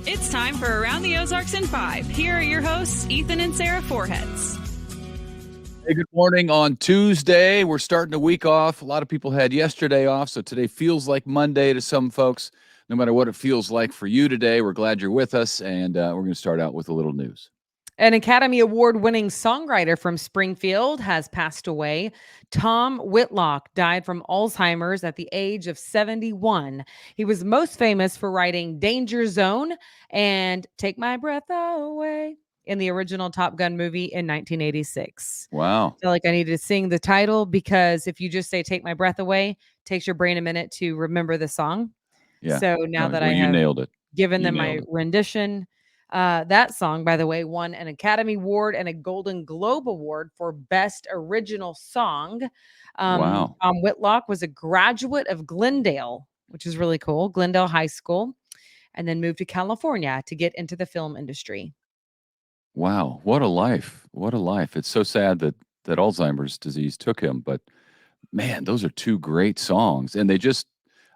It's time for Around the Ozarks in 5. Here are your hosts, Ethan and Sarah Foreheads. Hey, good morning on Tuesday. We're starting the week off. A lot of people had yesterday off, so today feels like Monday to some folks. No matter what it feels like for you today, we're glad you're with us, and we're going to start out with a little news. An Academy Award-winning songwriter from Springfield has passed away. Tom Whitlock died from Alzheimer's at the age of 71. He was most famous for writing Danger Zone and Take My Breath Away in the original Top Gun movie in 1986. Wow. I feel like I needed to sing the title because if you just say Take My Breath Away, it takes your brain a minute to remember the song. Yeah. So now that I you have nailed it. given them my rendition, that song, by the way, won an Academy Award and a Golden Globe Award for Best Original Song. Wow. Tom Whitlock was a graduate of Glendale, which is really cool, Glendale High School, and then moved to California to get into the film industry. Wow. What a life. What a life. It's so sad that Alzheimer's disease took him, but man, those are two great songs. And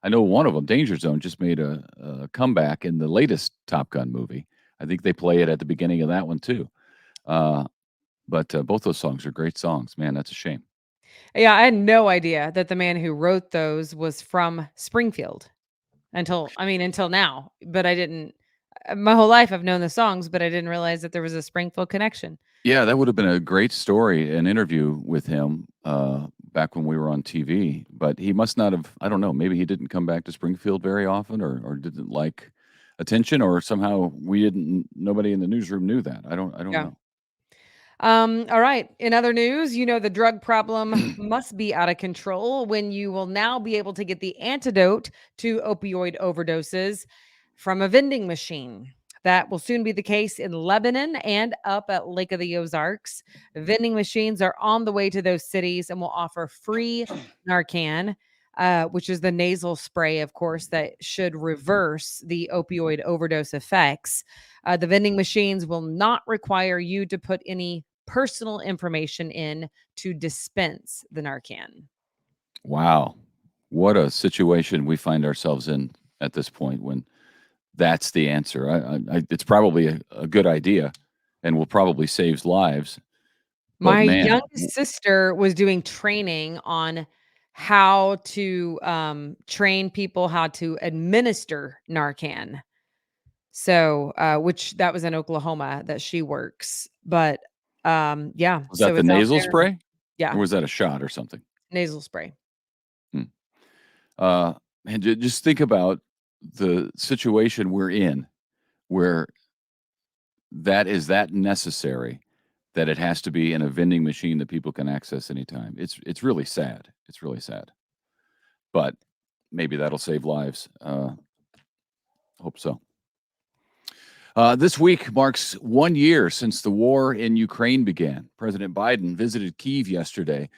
I know one of them, Danger Zone, just made a comeback in the latest Top Gun movie. I think they play it at the beginning of that one too. But both those songs are great songs. Man, that's a shame. Yeah, I had no idea that the man who wrote those was from Springfield until now. But I didn't. My whole life I've known the songs, but I didn't realize that there was a Springfield connection. Yeah, that would have been a great story, an interview with him back when we were on TV. But he must not have, I don't know, maybe he didn't come back to Springfield very often or didn't like attention, or somehow nobody in the newsroom knew that. I don't know. All right. In other news, the drug problem must be out of control when you will now be able to get the antidote to opioid overdoses from a vending machine. That will soon be the case in Lebanon and up at Lake of the Ozarks. Vending machines are on the way to those cities and will offer free Narcan, which is the nasal spray, of course, that should reverse the opioid overdose effects. The vending machines will not require you to put any personal information in to dispense the Narcan. Wow. What a situation we find ourselves in at this point when that's the answer. It's probably a good idea and will probably save lives. My youngest sister was doing training on how to train people how to administer Narcan. So, which that was in Oklahoma that she works. But yeah. Was that the nasal spray? Yeah. Or was that a shot or something? Nasal spray. And just think about the situation we're in where that is that necessary that it has to be in a vending machine that people can access anytime. It's really sad. It's really sad. But maybe that'll save lives. Hope so. This week marks 1 year since the war in Ukraine began. President Biden visited Kyiv yesterday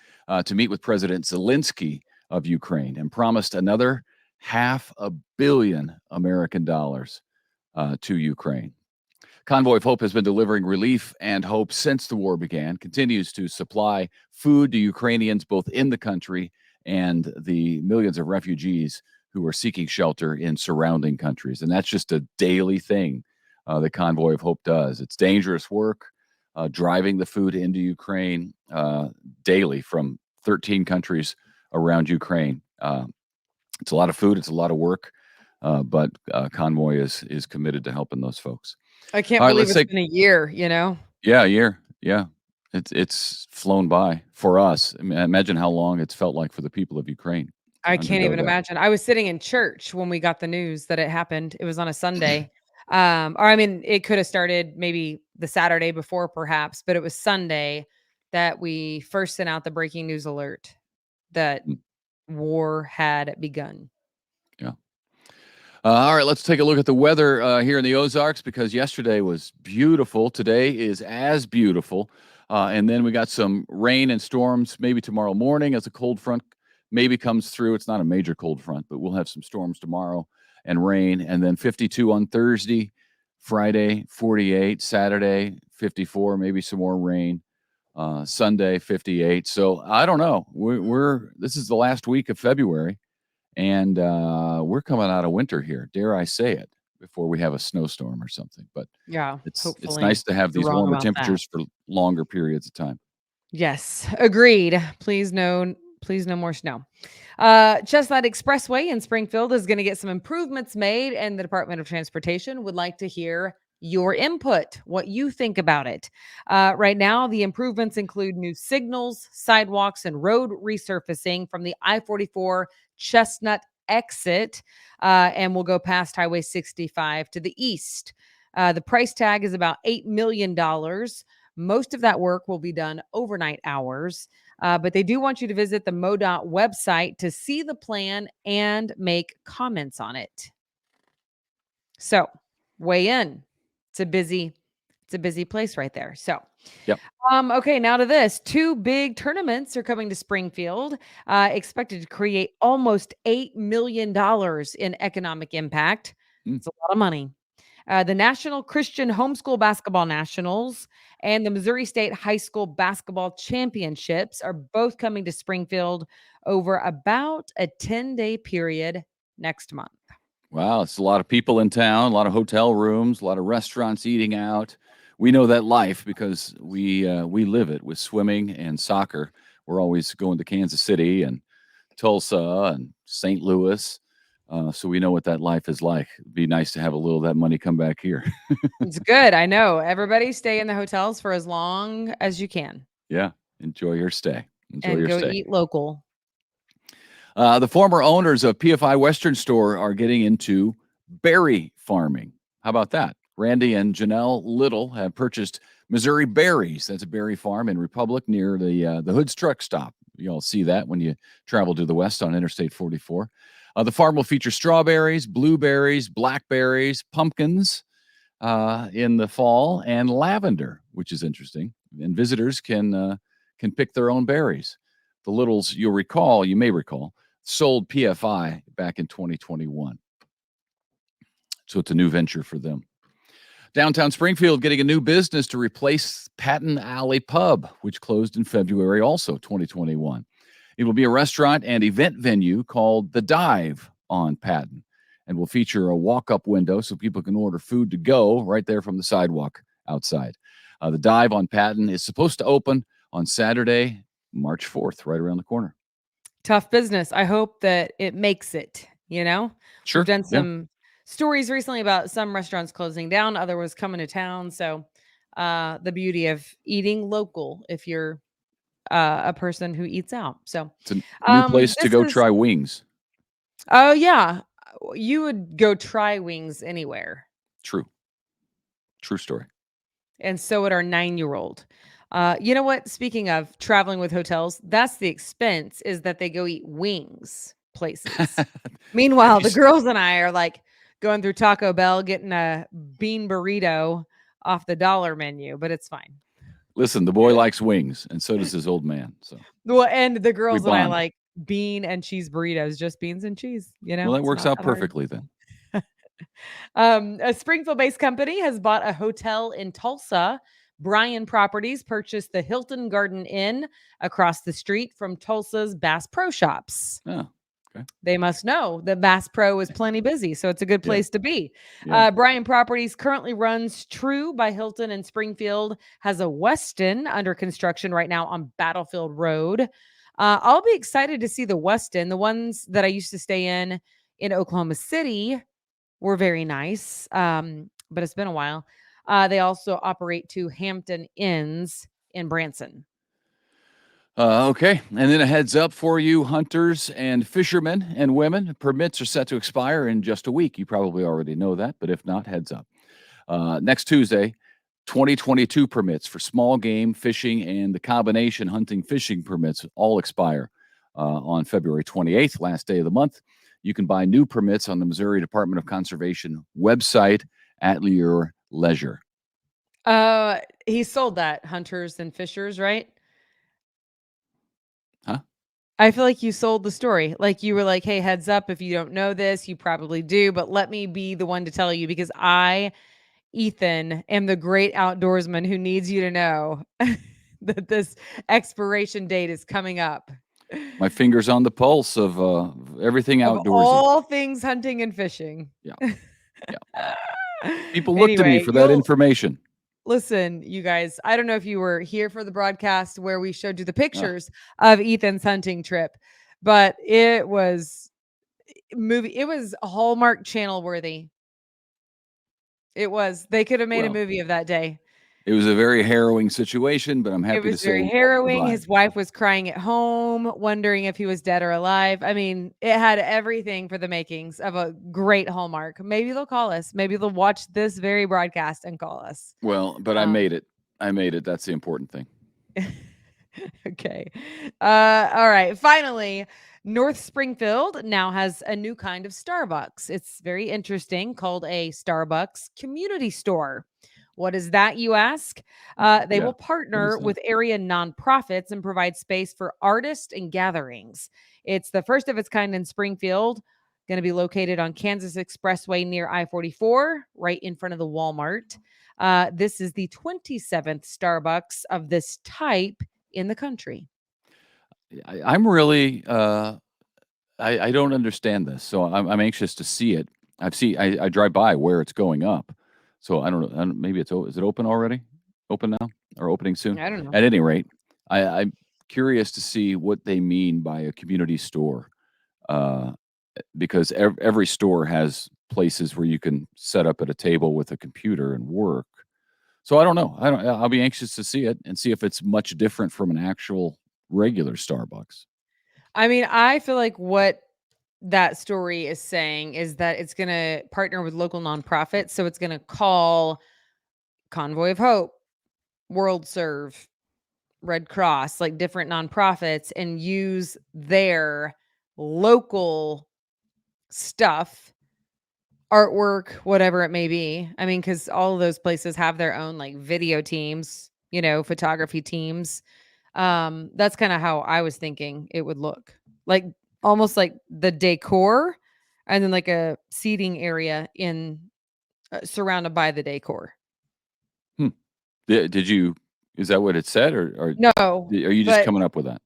to meet with President Zelensky of Ukraine and promised another $500 million American dollars to Ukraine. Convoy of Hope has been delivering relief and hope since the war began, continues to supply food to Ukrainians both in the country and the millions of refugees who are seeking shelter in surrounding countries. And that's just a daily thing the Convoy of Hope does. It's dangerous work, driving the food into Ukraine daily from 13 countries around Ukraine. It's a lot of food. It's a lot of work. But Convoy is committed to helping those folks. I can't believe it's been a year, Yeah, a year. Yeah. It's flown by for us. I mean, imagine how long it's felt like for the people of Ukraine. I can't even imagine. I was sitting in church when we got the news that it happened. It was on a Sunday. It could have started maybe the Saturday before perhaps, but it was Sunday that we first sent out the breaking news alert that war had begun. Yeah. All right, let's take a look at the weather here in the Ozarks because yesterday was beautiful. Today is as beautiful. And then we got some rain and storms maybe tomorrow morning as a cold front maybe comes through. It's not a major cold front, but we'll have some storms tomorrow and rain. And then 52 on Thursday, Friday, 48, Saturday, 54, maybe some more rain. Sunday, 58. So I don't know. This is the last week of February. And we're coming out of winter here, dare I say it. before we have a snowstorm or something. But Yeah, it's hopefully nice to have you're these wrong warmer about that. temperatures for longer periods of time. Yes, agreed. Please no more snow. Chestnut Expressway in Springfield is going to get some improvements made, and the Department of Transportation would like to hear your input, what you think about it. Right now, the improvements include new signals, sidewalks, and road resurfacing from the I-44 Chestnut exit, and will go past Highway 65 to the east. The price tag is about $8 million. Most of that work will be done overnight hours, but they do want you to visit the MoDOT website to see the plan and make comments on it. So, weigh in. It's a busy place right there. So, Yep. okay, now to this. Two big tournaments are coming to Springfield, expected to create almost $8 million in economic impact. It's a lot of money. The National Christian Homeschool Basketball Nationals and the Missouri State High School Basketball Championships are both coming to Springfield over about a 10-day period next month. Wow, it's a lot of people in town, a lot of hotel rooms, a lot of restaurants eating out. We know that life because we live it with swimming and soccer. We're always going to Kansas City and Tulsa and St. Louis. So we know what that life is like. It'd be nice to have a little of that money come back here. It's good. I know. Everybody stay in the hotels for as long as you can Yeah, enjoy your stay. Enjoy and your go stay. eat local. The former owners of PFI Western Store are getting into berry farming. How about that? Randy and Janelle Little have purchased Missouri Berries. That's a berry farm in Republic near the Hood's truck stop. You all see that when you travel to the west on Interstate 44. The farm will feature strawberries, blueberries, blackberries, pumpkins in the fall, and lavender, which is interesting. And visitors can pick their own berries. The Littles, you may recall, sold PFI back in 2021. So it's a new venture for them. Downtown Springfield getting a new business to replace Patton Alley Pub, which closed in February, also 2021. It will be a restaurant and event venue called The Dive on Patton and will feature a walk-up window so people can order food to go right there from the sidewalk outside. The Dive on Patton is supposed to open on Saturday, March 4th, right around the corner. Tough business. I hope that it makes it, you know? Sure. We've done some stories recently about some restaurants closing down, other was coming to town. So the beauty of eating local if you're a person who eats out. So it's a new place to go try wings. Oh yeah. You would go try wings anywhere. True story. And so would our 9-year-old. You know what? Speaking of traveling with hotels, that's the expense, is that they go eat wings places. Meanwhile, the girls and I are like going through Taco Bell, getting a bean burrito off the dollar menu, but it's fine. Listen, the boy likes wings, and so does his old man. So well, and the girls and I like bean and cheese burritos, just beans and cheese. You know, well, that works out perfectly then. A Springfield-based company has bought a hotel in Tulsa. Bryan Properties purchased the Hilton Garden Inn across the street from Tulsa's Bass Pro Shops. Oh, okay. They must know that Bass Pro is plenty busy, so it's a good place to be. Yeah. Bryan Properties currently runs True by Hilton in Springfield, has a Westin under construction right now on Battlefield Road. I'll be excited to see the Westin. The ones that I used to stay in Oklahoma City were very nice, but it's been a while. They also operate 2 Hampton Inns in Branson. Okay. And then a heads up for you hunters and fishermen and women. Permits are set to expire in just a week. You probably already know that, but if not, heads up. Next Tuesday, 2022 permits for small game fishing and the combination hunting fishing permits all expire on February 28th, last day of the month. You can buy new permits on the Missouri Department of Conservation website at your leisure. He sold that, Hunters and Fishers, right? Huh? I feel like you sold the story. Like you were like, hey, heads up, if you don't know this, you probably do, but let me be the one to tell you, because I, Ethan, am the great outdoorsman who needs you to know that this expiration date is coming up. My finger's on the pulse of everything outdoorsy. All things hunting and fishing. Yeah. People looked to me Anyway, for that information. listen, you guys, I don't know if you were here for the broadcast where we showed you the Ah, pictures of Ethan's hunting trip, but it was it was Hallmark Channel worthy. It was. They could have made a well, movie of that day. it was a very harrowing situation, but I'm It happy to was say very we all harrowing. survived. His wife was crying at home, wondering if he was dead or alive. I mean, it had everything for the makings of a great Hallmark. Maybe they'll call us. Maybe they'll watch this very broadcast and call us. Well, but I made it. I made it. That's the important thing. Okay. All right. Finally, North Springfield now has a new kind of Starbucks. It's very interesting, called a Starbucks community store. What is that, you ask? They Yeah. will What partner is that? with area nonprofits and provide space for artists and gatherings. It's the first of its kind in Springfield, going to be located on Kansas Expressway near I-44, right in front of the Walmart. This is the 27th Starbucks of this type in the country. I'm really I don't understand this, so I'm anxious to see it. I drive by where it's going up, so I don't maybe is it open already? Open now or opening soon? I don't know. At any rate, I'm curious to see what they mean by a community store, uh, because every store has places where you can set up at a table with a computer and work. So I don't know. I'll be anxious to see it and see if it's much different from an actual regular Starbucks. I mean, I feel like what that story is saying is that it's going to partner with local nonprofits. So it's going to call Convoy of Hope, World Serve, Red Cross, like different nonprofits, and use their local stuff, artwork, whatever it may be. I mean, because all of those places have their own like video teams, photography teams. That's kind of how I was thinking it would look. Like almost like the decor and then like a seating area in surrounded by the decor. Hmm. Did you is that what it said or No, are you just but coming up with that?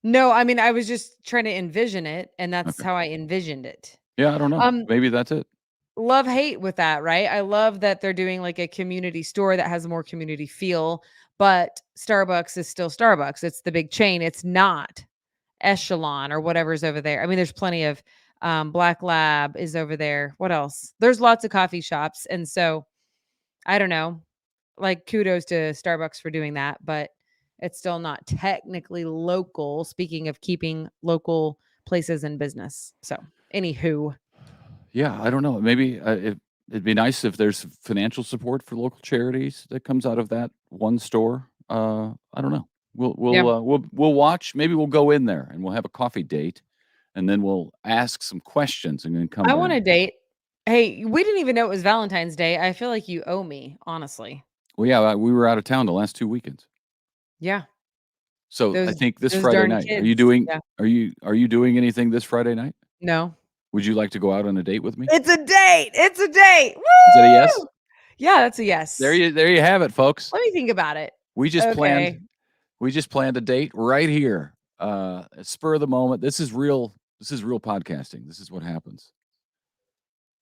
no, I mean I was just trying to envision it and that's Okay. how I envisioned it. Yeah, I don't know. Um Maybe that's it. love hate with that, right? I love that they're doing like a community store that has a more community feel, but Starbucks is still Starbucks. It's the big chain. It's not Echelon or whatever's over there. I mean, there's plenty of Black Lab is over there. What else? There's lots of coffee shops. And so I don't know. Like kudos to Starbucks for doing that, but it's still not technically local. Speaking of keeping local places in business. So anywho. Yeah, I don't know. Maybe it'd be nice if there's financial support for local charities that comes out of that one store. I don't know. Yeah. We'll watch. Maybe we'll go in there and we'll have a coffee date, and then we'll ask some questions and then come I back. want a date. Hey, we didn't even know it was Valentine's Day. I feel like you owe me, honestly. Well, yeah, we were out of town the last 2 weekends. Yeah. So I Those think this those Friday darn night. kids. Yeah. Are you doing anything this Friday night? No. Would you like to go out on a date with me? It's a date. It's a date. Is that a yes? Woo! Yeah, that's a yes. There you have it, folks. Let me think about it. We just Okay. planned a date right here. Spur of the moment. This is real podcasting. This is what happens.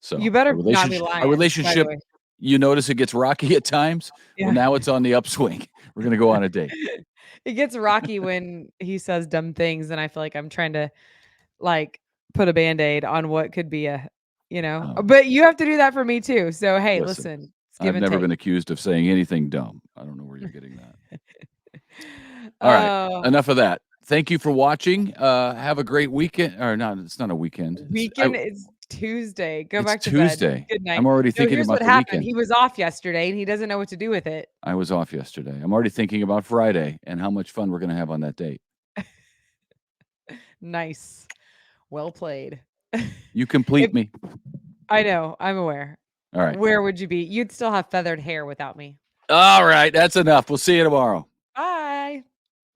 So You better not be our lying, by the relationship, way. you notice it gets rocky at times. Well, Yeah. now it's on the upswing. We're gonna go on a date. It gets rocky when he says dumb things, and I feel like I'm trying to, like, put a Band-Aid on what could be Oh, but you have to do that for me too. So, hey, listen, listen, it's give I've and never take. been accused of saying anything dumb. I don't know where you're getting that. All right, Oh, enough of that. Thank you for watching. Have a great weekend. Or not, it's not a weekend. weekend is Tuesday. Go It's back to bed. Tuesday. Good night. I'm already No, thinking here's what about the happened. weekend. He was off yesterday, and he doesn't know what to do with it. I was off yesterday. I'm already thinking about Friday and how much fun we're gonna have on that date. Nice. Well played. You complete If me. I know, I'm aware. All right. Where would you be? You'd still have feathered hair without me. All right. That's enough. We'll see you tomorrow.